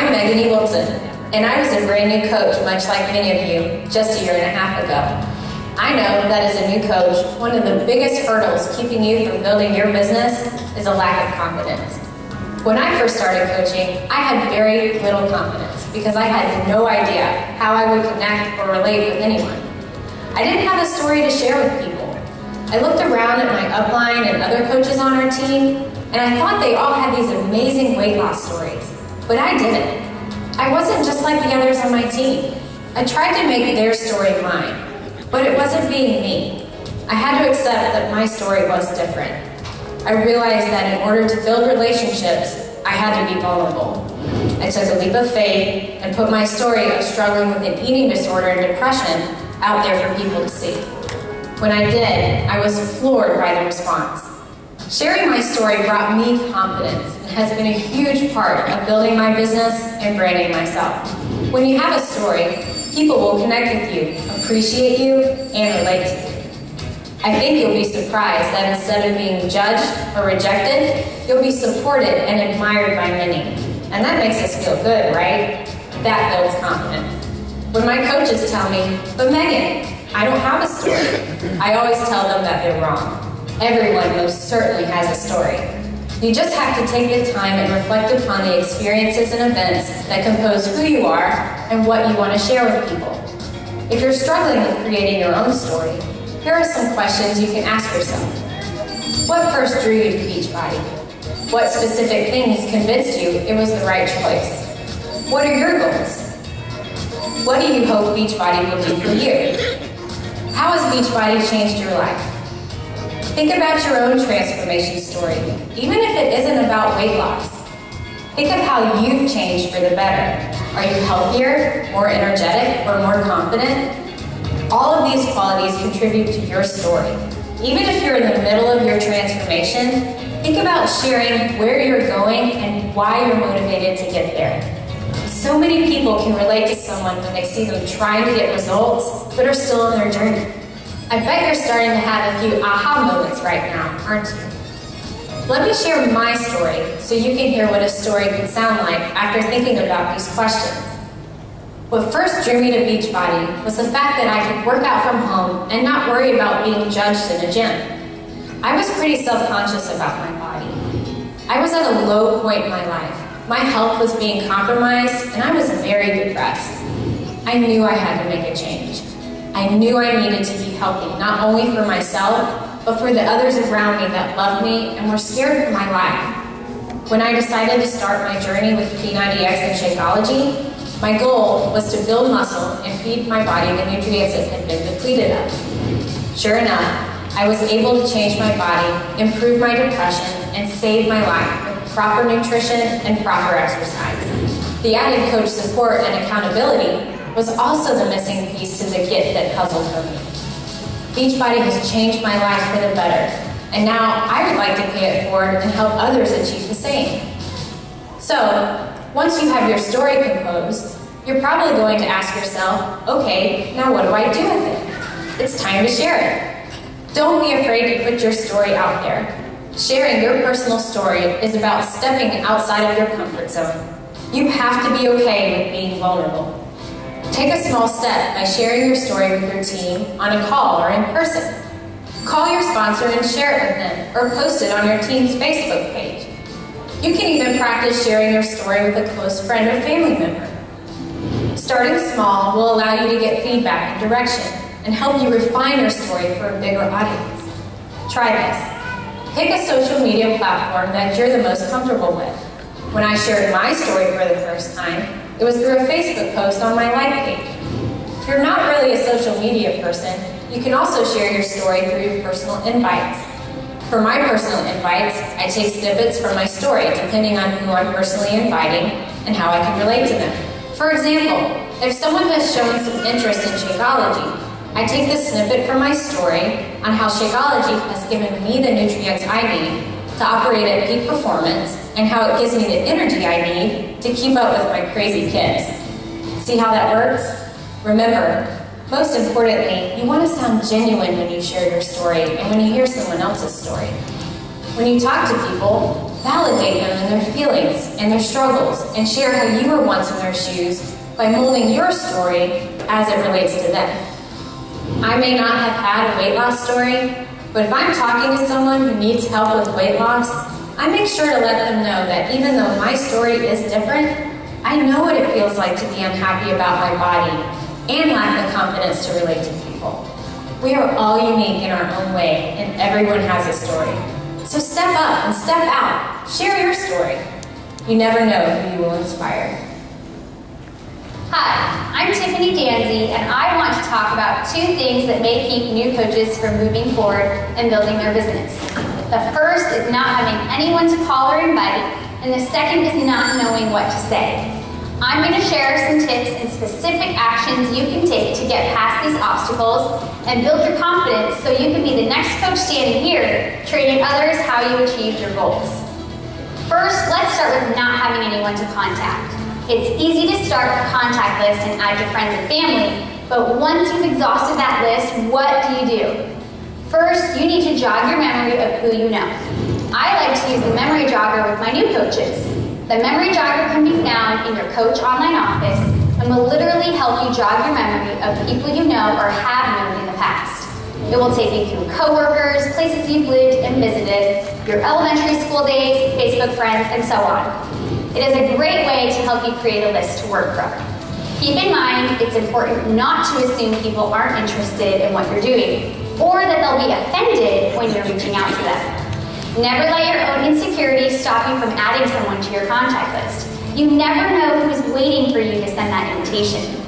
Ewoldsen, and I was a brand new coach, much like many of you, just a year and a half ago. I know that as a new coach, one of the biggest hurdles keeping you from building your business is a lack of confidence. When I first started coaching, I had very little confidence because I had no idea how I would connect or relate with anyone. I didn't have a story to share with people. I looked around at my upline and other coaches on our team, and I thought they all had these amazing weight loss stories, but I didn't. I wasn't just like the others on my team. I tried to make their story mine, but it wasn't being me. I had to accept that my story was different. I realized that in order to build relationships, I had to be vulnerable. I took a leap of faith and put my story of struggling with an eating disorder and depression out there for people to see. When I did, I was floored by the response. Sharing my story brought me confidence and has been a huge part of building my business and branding myself. When you have a story, people will connect with you, appreciate you, and relate to you. I think you'll be surprised that instead of being judged or rejected, you'll be supported and admired by many. And that makes us feel good, right? That builds confidence. When my coaches tell me, "But Megan, I don't have a story," I always tell them that they're wrong. Everyone most certainly has a story. You just have to take the time and reflect upon the experiences and events that compose who you are and what you want to share with people. If you're struggling with creating your own story, here are some questions you can ask yourself. What first drew you to Beachbody? What specific things convinced you it was the right choice? What are your goals? What do you hope Beachbody will do for you? How has Beachbody changed your life? Think about your own transformation story, even if it isn't about weight loss. Think of how you've changed for the better. Are you healthier, more energetic, or more confident? All of these qualities contribute to your story. Even if you're in the middle of your transformation, think about sharing where you're going and why you're motivated to get there. So many people can relate to someone when they see them trying to get results, but are still on their journey. I bet you're starting to have a few aha moments right now, aren't you? Let me share my story so you can hear what a story could sound like after thinking about these questions. What first drew me to Beachbody was the fact that I could work out from home and not worry about being judged in a gym. I was pretty self-conscious about my body. I was at a low point in my life. My health was being compromised and I was very depressed. I knew I had to make a change. I knew I needed to be healthy, not only for myself, but for the others around me that loved me and were scared for my life. When I decided to start my journey with P90X and Shakeology, my goal was to build muscle and feed my body the nutrients it had been depleted of. Sure enough, I was able to change my body, improve my depression, and save my life with proper nutrition and proper exercise. The added coach support and accountability was also the missing piece to the kit that puzzled for me. Beachbody has changed my life for the better, and now I would like to pay it forward and help others achieve the same. So, once you have your story composed, you're probably going to ask yourself, okay, now what do I do with it? It's time to share it. Don't be afraid to put your story out there. Sharing your personal story is about stepping outside of your comfort zone. You have to be okay with being vulnerable. Take a small step by sharing your story with your team on a call or in person. Call your sponsor and share it with them, or post it on your team's Facebook page. You can even practice sharing your story with a close friend or family member. Starting small will allow you to get feedback and direction and help you refine your story for a bigger audience. Try this. Pick a social media platform that you're the most comfortable with. When I shared my story for the first time, it was through a Facebook post on my like page. If you're not really a social media person, you can also share your story through your personal invites. For my personal invites, I take snippets from my story depending on who I'm personally inviting and how I can relate to them. For example, if someone has shown some interest in Shakeology, I take this snippet from my story on how Shakeology has given me the nutrients I need to operate at peak performance and how it gives me the energy I need to keep up with my crazy kids. See how that works? Remember, most importantly, you want to sound genuine when you share your story and when you hear someone else's story. When you talk to people, Validate them in their feelings and their struggles, and share how you were once in their shoes by molding your story as it relates to them. I may not have had a weight loss story, but if I'm talking to someone who needs help with weight loss, I make sure to let them know that even though my story is different, I know what it feels like to be unhappy about my body and lack the confidence to relate to people. We are all unique in our own way, and everyone has a story. So step up and step out. Share your story. You never know who you will inspire. Hi, I'm Tiffany Dansie, and I want to talk about 2 things that may keep new coaches from moving forward and building their business. The first is not having anyone to call or invite, and the second is not knowing what to say. I'm going to share some tips and specific actions you can take to get past these obstacles and build your confidence so you can be the next coach standing here, training others how you achieve your goals. First, let's start with not having anyone to contact. It's easy to start a contact list and add your friends and family, but once you've exhausted that list, what do? First, you need to jog your memory of who you know. I like to use the memory jogger with my new coaches. The memory jogger can be found in your coach online office and will literally help you jog your memory of people you know or have known in the past. It will take you through coworkers, places you've lived and visited, your elementary school days, Facebook friends, and so on. It is a great way to help you create a list to work from. Keep in mind, it's important not to assume people aren't interested in what you're doing, or that they'll be offended when you're reaching out to them. Never let your own insecurities stop you from adding someone to your contact list. You never know who's waiting for you to send that invitation.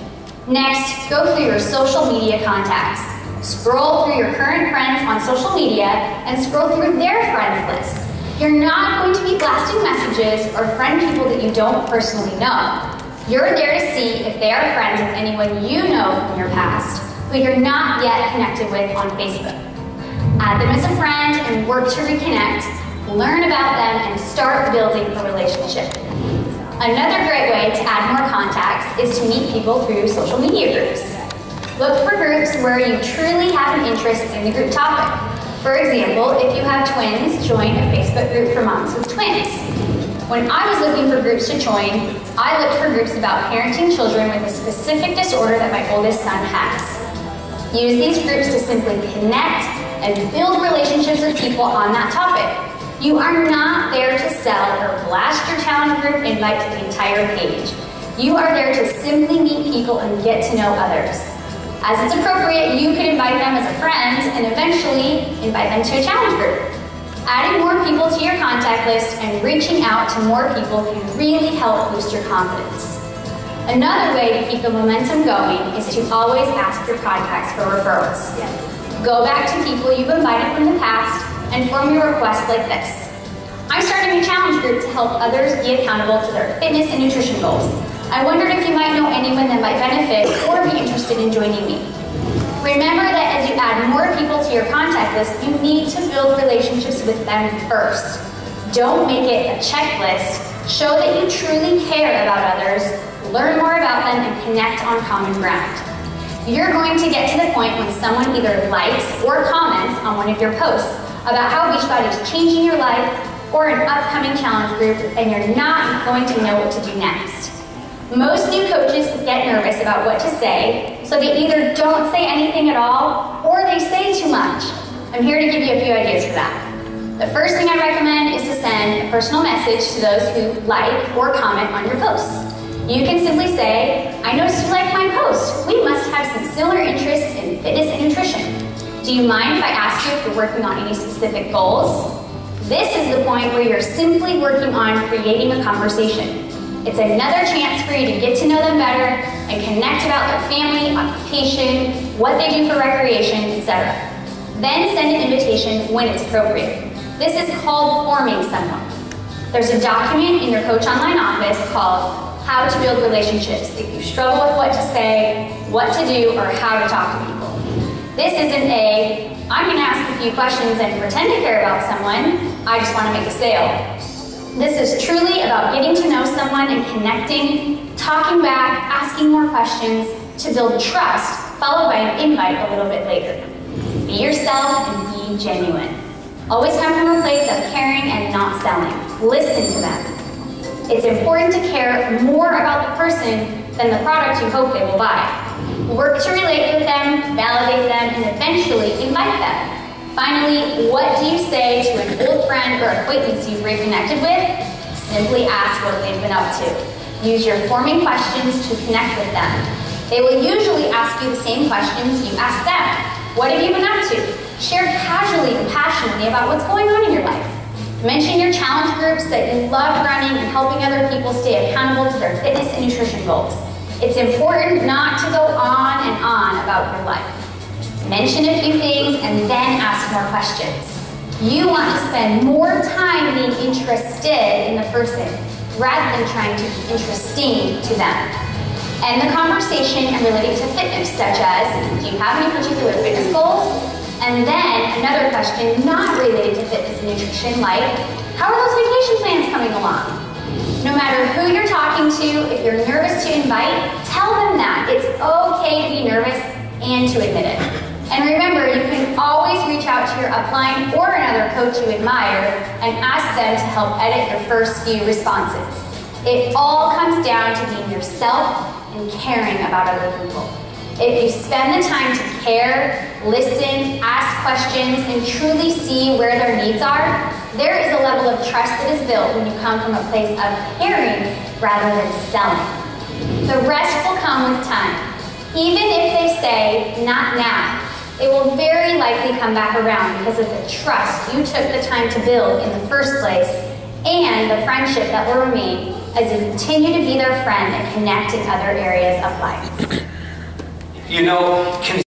Next, go through your social media contacts. Scroll through your current friends on social media and scroll through their friends list. You're not going to be blasting messages or friend people that you don't personally know. You're there to see if they are friends with anyone you know from your past, who you're not yet connected with on Facebook. Add them as a friend and work to reconnect, learn about them, and start building a relationship. Another great way to add more contacts is to meet people through social media groups. Look for groups where you truly have an interest in the group topic. For example, if you have twins, join a Facebook group for moms with twins. When I was looking for groups to join, I looked for groups about parenting children with a specific disorder that my oldest son has. Use these groups to simply connect and build relationships with people on that topic. You are not there to sell or blast your challenge group invite to the entire page. You are there to simply meet people and get to know others. As it's appropriate, you could invite them as a friend and eventually invite them to a challenge group. Adding more people to your contact list and reaching out to more people can really help boost your confidence. Another way to keep the momentum going is to always ask your contacts for referrals. Go back to people you've invited from the past and form your request like this. I'm starting a challenge group to help others be accountable to their fitness and nutrition goals. I wondered if you might know anyone that might benefit or be interested in joining me. Remember that as you add more people to your contact list, you need to build relationships with them first. Don't make it a checklist. Show that you truly care about others, learn more about them, and connect on common ground. You're going to get to the point when someone either likes or comments on one of your posts about how Beachbody is changing your life or an upcoming challenge group, and you're not going to know what to do next. Most new coaches get nervous about what to say, so they either don't say anything at all or they say too much. I'm here to give you a few ideas for that. The first thing I recommend is to send a personal message to those who like or comment on your posts. You can simply say, I noticed you like my post. We must have some similar interests in fitness and nutrition. Do you mind if I ask you if you're working on any specific goals? This is the point where you're simply working on creating a conversation. It's another chance for you to get to know them better and connect about their family, occupation, what they do for recreation, etc. Then send an invitation when it's appropriate. This is called forming someone. There's a document in your Coach Online office called How to Build Relationships if you struggle with what to say, what to do, or how to talk to people. This isn't a, I'm going to ask a few questions and pretend to care about someone, I just want to make a sale. This is truly about getting to know someone and connecting, talking back, asking more questions to build trust, followed by an invite a little bit later. Be yourself and be genuine. Always come from a place of caring and not selling. listen to them. It's important to care more about the person than the product you hope they will buy. Work to relate with them, validate them, and eventually invite them. Finally, what do you say to an old friend or acquaintance you've reconnected with? Simply ask what they've been up to. Use your forming questions to connect with them. They will usually ask you the same questions you ask them. What have you been up to? Share casually and passionately about what's going on in your life. Mention your challenge groups that you love running and helping other people stay accountable to their fitness and nutrition goals. It's important not to go on and on about your life. Mention a few things and then ask more questions. You want to spend more time being interested in the person rather than trying to be interesting to them. End the conversation and relate it to fitness, such as, do you have any particular fitness goals? And then another question not related to fitness and nutrition, like, how are those vacation plans coming along? No matter who you're talking to, if you're nervous to invite, tell them that. It's okay to be nervous and to admit it. And remember, you can always reach out to your upline or another coach you admire and ask them to help edit your first few responses. It all comes down to being yourself and caring about other people. If you spend the time to care, listen, ask questions, and truly see where their needs are, there is a level of trust that is built when you come from a place of caring rather than selling. The rest will come with time. Even if they say, not now, it will very likely come back around because of the trust you took the time to build in the first place and the friendship that will remain as you continue to be their friend and connect in other areas of life.